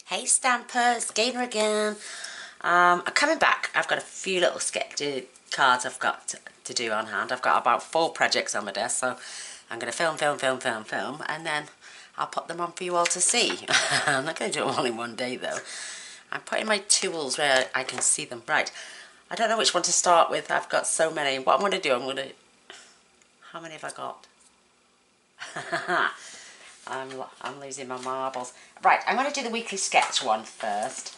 Hey Stampers, Gina again. I'm coming back. I've got a few little sketch cards I've got to do on hand. I've got about 4 projects on my desk, so I'm going to film, and then I'll put them on for you all to see. I'm not going to do them all in one day though. I'm putting my tools where I can see them. Right, I don't know which one to start with. I've got so many. What I'm going to do, how many have I got? I'm losing my marbles. Right, I'm going to do the weekly sketch one first.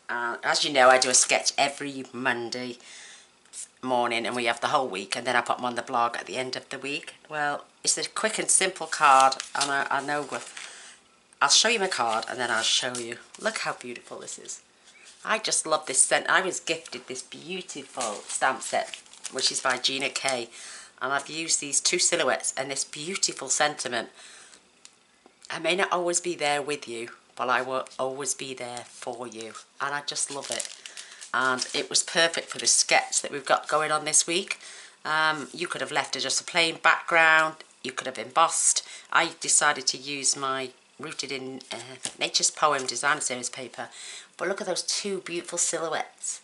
As you know, I do a sketch every Monday morning and we have the whole week, and then I put them on the blog at the end of the week. Well, it's a quick and simple card, and I know I'll show you my card and then I'll show you. Look how beautiful this is. I just love this scent. I was gifted this beautiful stamp set, which is by Gina, and I've used these 2 silhouettes and this beautiful sentiment. I may not always be there with you, but I will always be there for you, and I just love it. And it was perfect for the sketch that we've got going on this week. You could have left it just a plain background, you could have embossed. I decided to use my Rooted in Nature's Poem designer series paper, but look at those 2 beautiful silhouettes,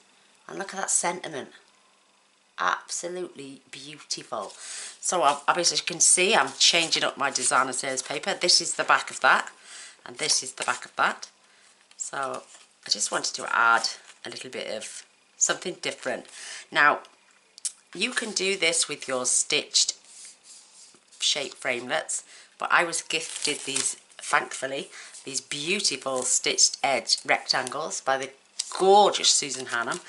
and look at that sentiment. Absolutely beautiful. So obviously, as you can see, I'm changing up my designer series paper. This is the back of that, and this is the back of that. So I just wanted to add a little bit of something different. Now, you can do this with your stitched shape framelets, but I was gifted these, thankfully, these beautiful stitched edge rectangles by the gorgeous Susan Hannum.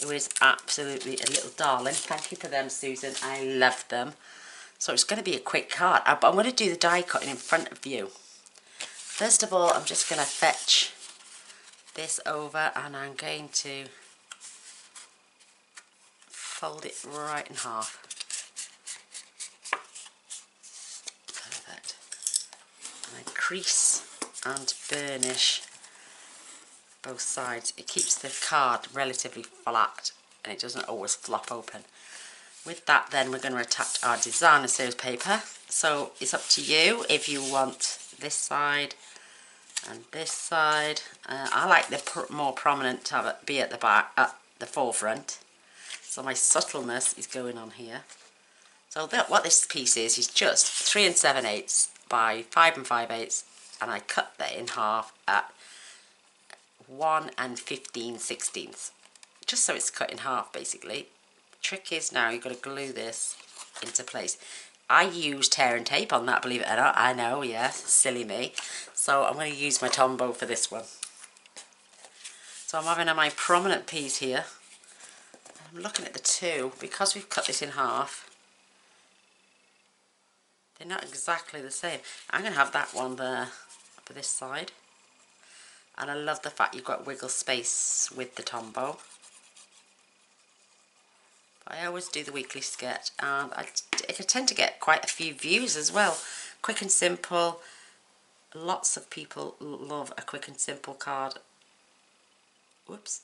It was absolutely a little darling. Thank you for them, Susan. I love them. So it's going to be a quick card, but I'm going to do the die cutting in front of you. First of all, I'm just going to fetch this over, and I'm going to fold it right in half. Perfect. And I crease and burnish both sides. It keeps the card relatively flat and it doesn't always flop open. With that, then we're going to attach our designer series paper. So it's up to you if you want this side and this side. I like the more prominent to have it be at the back, at the forefront. So my subtleness is going on here. So what this piece is just 3 7/8 by 5 5/8, and I cut that in half at 1 15/16, just so it's cut in half basically. Trick is now you've got to glue this into place. I used tear and tape on that, believe it or not. I know, yes, silly me. So I'm going to use my Tombow for this one. So I'm having my prominent piece here. I'm looking at the 2, because we've cut this in half. They're not exactly the same. I'm going to have that one there for this side. And I love the fact you've got wiggle space with the Tombow. I always do the weekly sketch, and I tend to get quite a few views as well. Quick and simple. Lots of people love a quick and simple card. Whoops.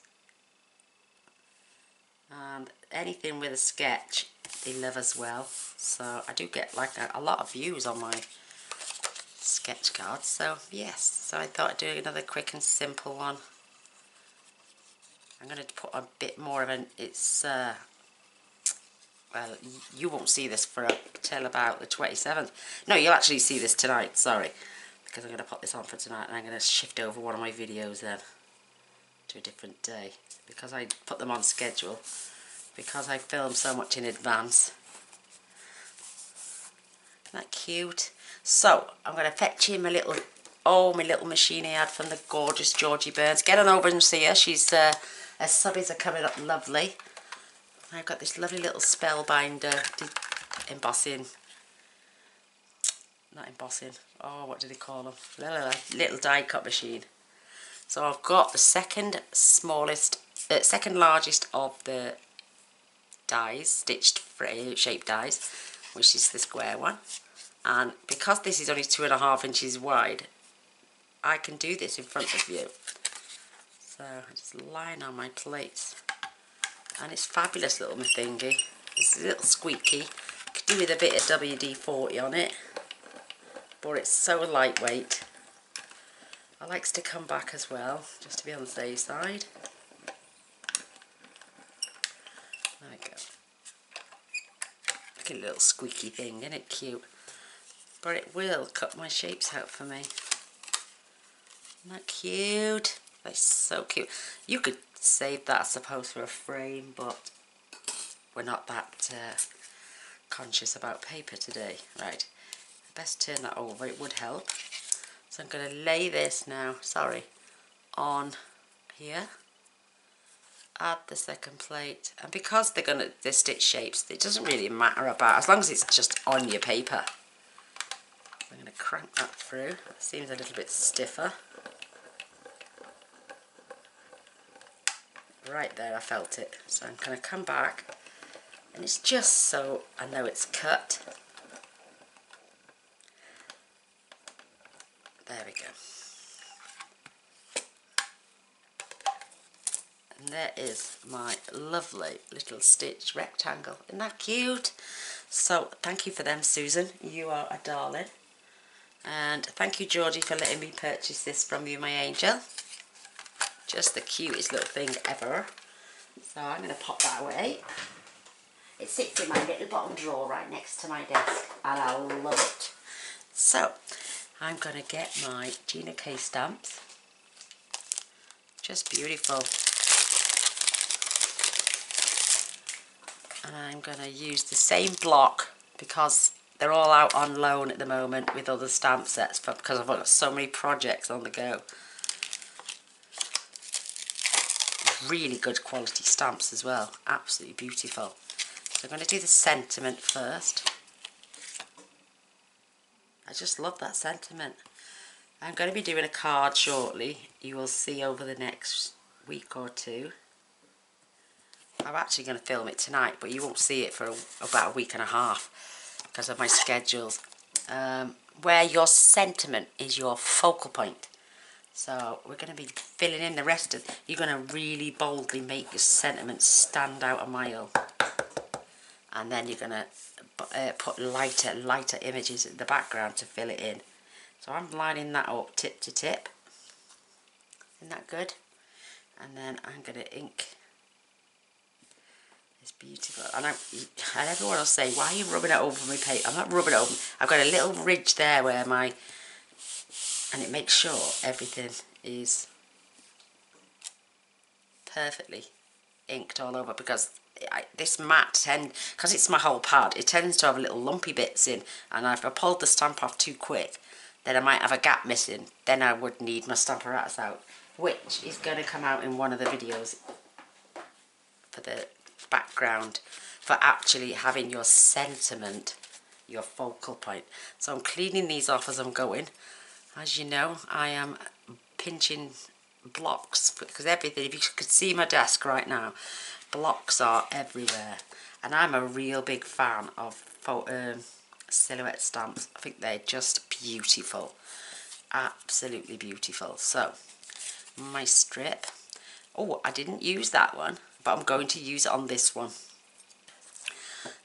And anything with a sketch they love as well. So I do get like a lot of views on my sketch cards. So yes, so I thought I'd do another quick and simple one. I'm going to put a bit more of an, well, you won't see this for till about the 27th. No, you'll actually see this tonight, sorry. Because I'm going to put this on for tonight, and I'm going to shift over one of my videos then to a different day. Because I put them on schedule. Because I film so much in advance. Isn't that cute? So, I'm going to fetch in my little machine I had from the gorgeous Georgie Burns. Get on over and see her. She's, her subbies are coming up lovely. I've got this lovely little spellbinder embossing. Not embossing. Oh, what do they call them? Little die cut machine. So I've got the second largest of the dies, stitched shape dies, which is the square one. And because this is only 2.5 inches wide, I can do this in front of you. So I just line on my plates. And it's fabulous little thingy. It's a little squeaky. Could do with a bit of WD-40 on it. But it's so lightweight. I likes to come back as well, just to be on the safe side. There we go. Like a little squeaky thing, isn't it cute? But it will cut my shapes out for me. Isn't that cute? That's so cute. You could save that, I suppose, for a frame, but we're not that conscious about paper today. Right, best turn that over, it would help. So I'm going to lay this now, on here. Add the second plate, and because they're stitch shapes, it doesn't really matter about, as long as it's just on your paper. I'm going to crank that through. It seems a little bit stiffer. Right there, I felt it. So I'm going to come back, and it's just so I know it's cut. There we go. And there is my lovely little stitch rectangle. Isn't that cute? So thank you for them, Susan. You are a darling. And thank you, Georgie, for letting me purchase this from you, my angel. Just the cutest little thing ever. So I'm going to pop that away. It sits in my little bottom drawer right next to my desk, and I love it. So I'm going to get my Gina K stamps. Just beautiful. And I'm going to use the same block because they're all out on loan at the moment with other stamp sets, because I've got so many projects on the go. Really good quality stamps as well. Absolutely beautiful. So I'm going to do the sentiment first. I just love that sentiment. I'm going to be doing a card shortly. You will see over the next week or two. I'm actually going to film it tonight, but you won't see it for about a week and a half because of my schedules. Where your sentiment is your focal point. So we're going to be filling in the rest of... You're going to really boldly make your sentiment stand out a mile. And then you're going to put lighter images in the background to fill it in. So I'm lining that up tip to tip. Isn't that good? And then I'm going to ink. It's beautiful. And everyone will say, why are you rubbing it over my paper? I'm not rubbing it over. I've got a little ridge there where my... And it makes sure everything is perfectly inked all over, because this mat because it's my whole pad, it tends to have little lumpy bits in, and if I pulled the stamp off too quick, then I might have a gap missing. Then I would need my Stamparatus out, which is going to come out in one of the videos for the background, for actually having your sentiment your focal point. So I'm cleaning these off as I'm going. As you know, I am pinching blocks, because everything, if you could see my desk right now, blocks are everywhere. And I'm a real big fan of silhouette stamps. I think they're just beautiful. Absolutely beautiful. So, my strip. Oh, I didn't use that one, but I'm going to use it on this one.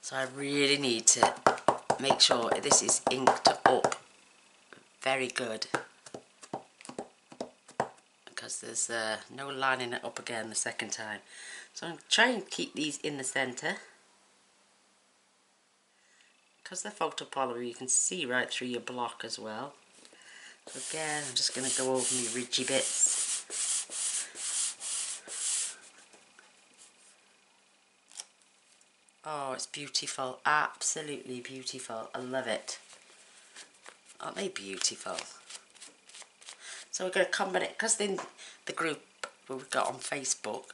So I really need to make sure this is inked up very good, because there's no lining it up again the second time. So I'm trying to keep these in the centre. Because they're photopolymer, you can see right through your block as well. So again, I'm just going to go over my ridgy bits. Oh, it's beautiful. Absolutely beautiful. I love it. Aren't they beautiful? So we're going to combine it, because in the group we've got on Facebook,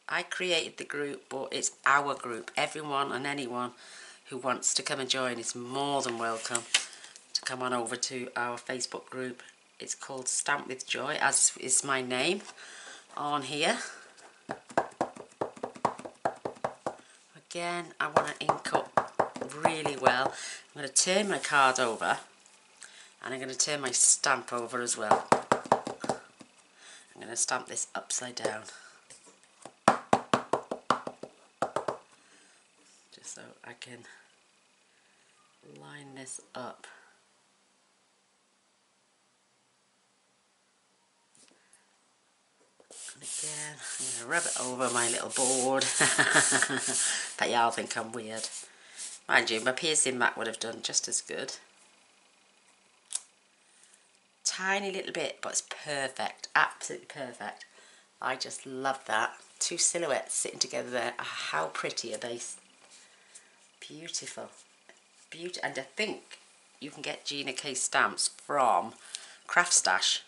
I created the group, but it's our group. Everyone and anyone who wants to come and join is more than welcome to come on over to our Facebook group. It's called Stamp with Joy, as is my name on here. Again, I want to ink up really well. I'm going to turn my card over, and I'm going to turn my stamp over as well. I'm going to stamp this upside down, just so I can line this up. And again, I'm going to rub it over my little board. But y'all think I'm weird. Mind you, my piercing mat would have done just as good. Tiny little bit, but it's perfect. Absolutely perfect. I just love that. Two silhouettes sitting together there. How pretty are they? Beautiful. And I think you can get Gina K stamps from Craft Stash.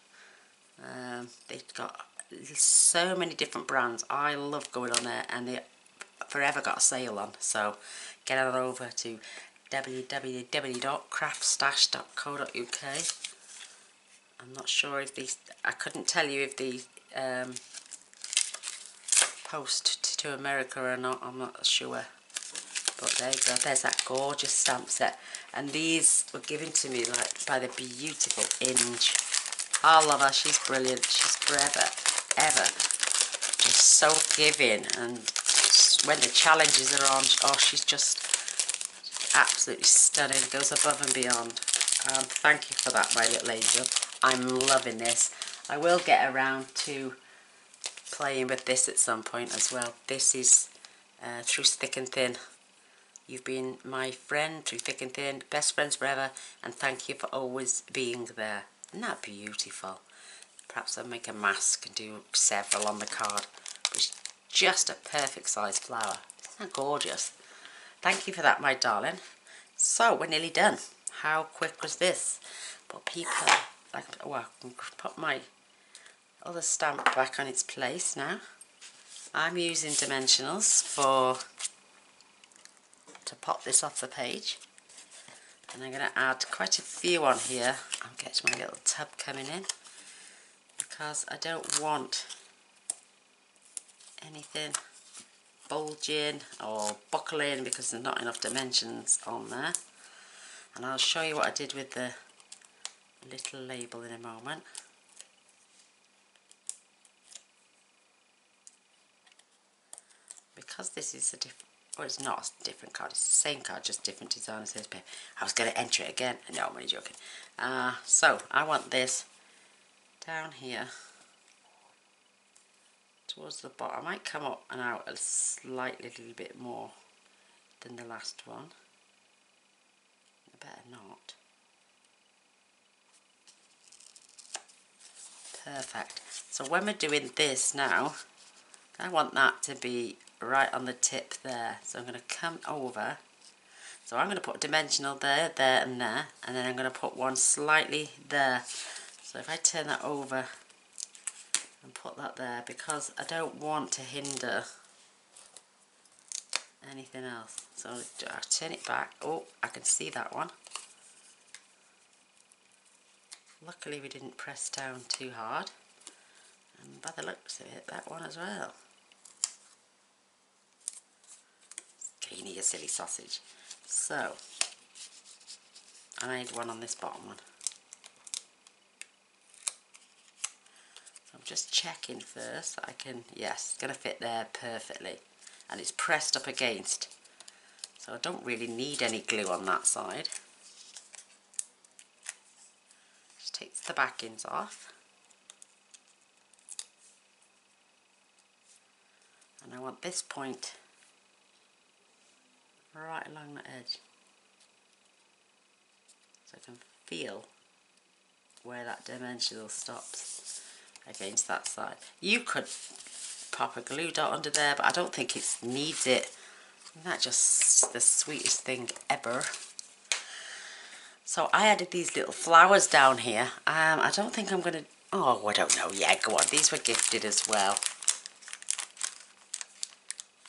They've got so many different brands. I love going on there, and they forever got a sale on. So get on over to www.craftstash.co.uk. I'm not sure if these, I couldn't tell you if these post to America or not, I'm not sure. But there you go, there's that gorgeous stamp set. And these were given to me like by the beautiful Inge. I love her, she's brilliant, she's forever, ever. She's so giving, and when the challenges are on, oh, she's just absolutely stunning, goes above and beyond. Thank you for that, my little angel. I'm loving this. I will get around to playing with this at some point as well. This is Through Thick and Thin. You've been my friend through thick and thin, best friends forever, and thank you for always being there. Isn't that beautiful? Perhaps I'll make a mask and do several on the card. But it's just a perfect size flower. Isn't that gorgeous? Thank you for that, my darling. So, we're nearly done. How quick was this? But people, like, oh, I can put my other stamp back on its place now. I'm using dimensionals to pop this off the page, and I'm going to add quite a few on here. I'll get my little tub coming in because I don't want anything bulging or buckling because there's not enough dimensions on there. And I'll show you what I did with the little label in a moment. Because this is a different, well, it's not a different card, it's the same card, just different design. I was going to enter it again. No, I'm only joking. So I want this down here towards the bottom. I might come up and out a slightly little bit more than the last one. I better not. Perfect. So when we're doing this now, I want that to be right on the tip there. So I'm going to come over. So I'm going to put a dimensional there, there and there. And then I'm going to put one slightly there. So if I turn that over and put that there, because I don't want to hinder anything else. So I'll turn it back. Oh, I can see that one. Luckily we didn't press down too hard. And by the looks of it, that one as well. Gina, you silly sausage. So, I need one on this bottom one. So I'm just checking first that I can, yes, it's going to fit there perfectly. And it's pressed up against. So I don't really need any glue on that side. Just takes the backings off. And I want this point right along the edge. So I can feel where that dimensional stops against that side. You could pop a glue dot under there, but I don't think it needs it. Isn't that just the sweetest thing ever? So I added these little flowers down here. I don't think I'm going to... Oh, I don't know. Yeah, go on. These were gifted as well.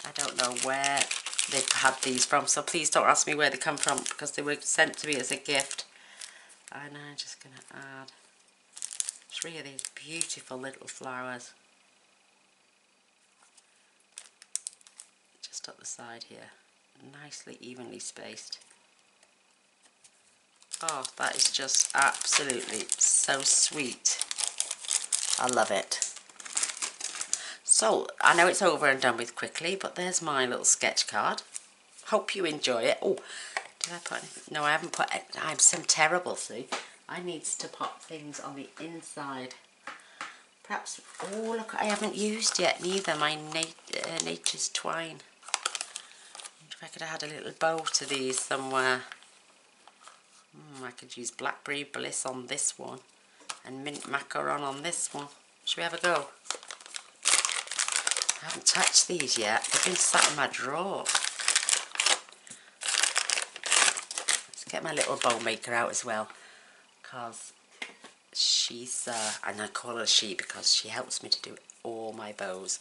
I don't know where they've had these from, so please don't ask me where they come from because they were sent to me as a gift. And I'm just going to add 3 of these beautiful little flowers just up the side here, nicely evenly spaced. Oh, that is just absolutely so sweet. I love it. So, I know it's over and done with quickly, but there's my little sketch card. Hope you enjoy it. Oh, did I put anything? No, I haven't put it. I'm so terrible, see. I need to pop things on the inside Perhaps, oh look, I haven't used yet neither, my Nature's Twine. If I could add a little bow to these somewhere. I could use Blackberry Bliss on this one and Mint Macaron on this one. Should we have a go? I haven't touched these yet. They've been sat in my drawer. Let's get my little bow maker out as well, because she's, and I call her she because she helps me to do all my bows.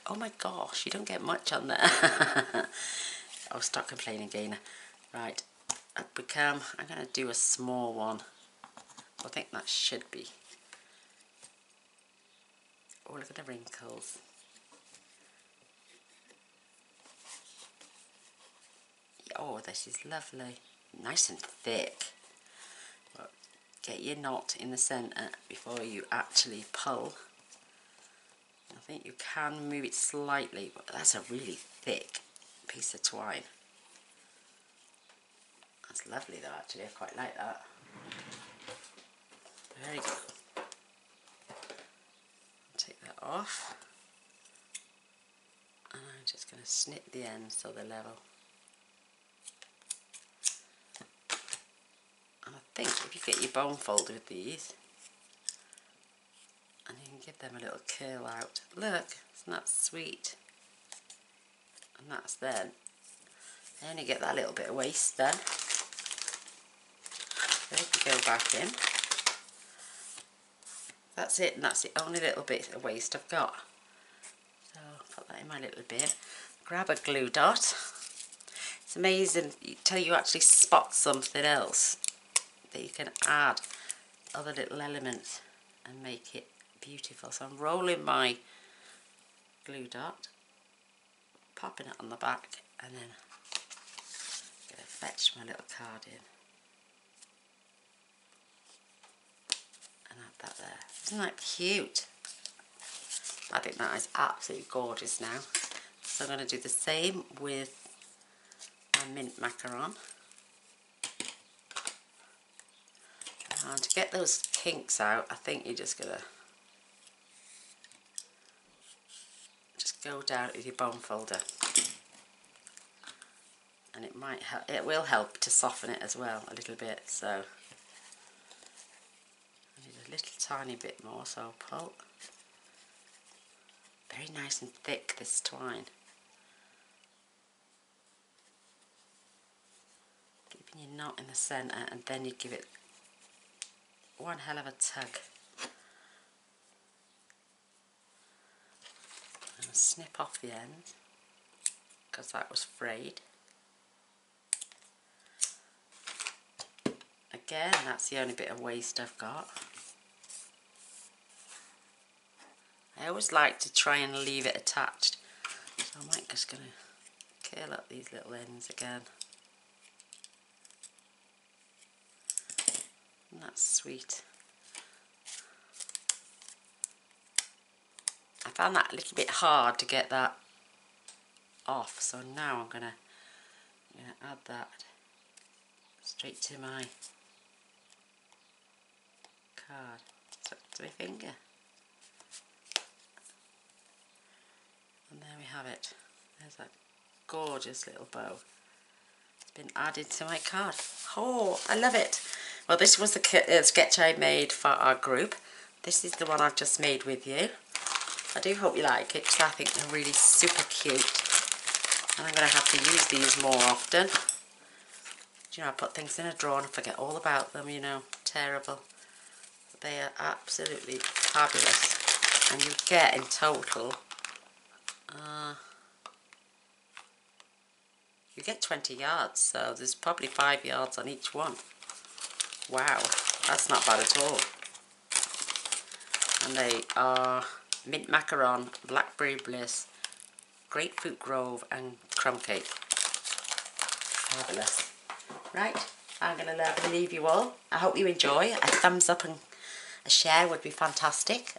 Oh my gosh, you don't get much on there. Oh, stop complaining, Gina. Right, up we come. I'm going to do a small one. I think that should be. Oh, look at the wrinkles. Oh, this is lovely. Nice and thick. Well, get your knot in the centre before you actually pull. I think you can move it slightly, but that's a really thick piece of twine. That's lovely though, actually. I quite like that. Very good. Take that off. And I'm just going to snip the ends so they're level. And I think if you get your bone folder with these, and you can give them a little curl out. Look, isn't that sweet? And that's then. Then you get that little bit of waste then. Then you can go back in. That's it, and that's the only little bit of waste I've got. So put that in my little bin. Grab a glue dot. It's amazing till you actually spot something else that you can add other little elements and make it beautiful. So I'm rolling my glue dot, popping it on the back, and then I'm going to fetch my little card in and add that there. Isn't that cute? I think that is absolutely gorgeous now. So I'm going to do the same with my mint macaron. And to get those kinks out, I think you're just going to just go down with your bone folder. And it might help, it will help to soften it as well a little bit. So I need a little tiny bit more, so I'll pull. Very nice and thick, this twine. Keeping your knot in the centre, and then you give it one hell of a tug. And snip off the end, because that was frayed. Again, that's the only bit of waste I've got. I always like to try and leave it attached, so I might just going to curl up these little ends again. And that's sweet. I found that a little bit hard to get that off, so now I'm going to add that straight to my card. So to my finger. And there we have it. There's that gorgeous little bow. It's been added to my card. Oh, I love it. Well, this was the sketch I made for our group. This is the one I've just made with you. I do hope you like it, because I think they're really super cute. And I'm going to have to use these more often. You know, I put things in a drawer and forget all about them, you know. Terrible. They are absolutely fabulous. And you get in total... you get 20 yards, so there's probably 5 yards on each one. Wow, that's not bad at all. And they are mint macaron, blackberry bliss, grapefruit grove, and crumb cake. Fabulous. Right, I'm going to leave you all. I hope you enjoy. A thumbs up and a share would be fantastic.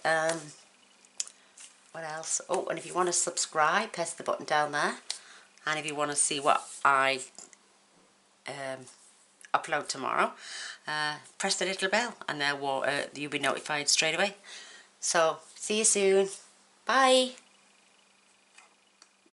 What else? Oh, and if you want to subscribe, press the button down there. And if you want to see what I upload tomorrow, press the little bell, and you'll be notified straight away. So, see you soon. Bye.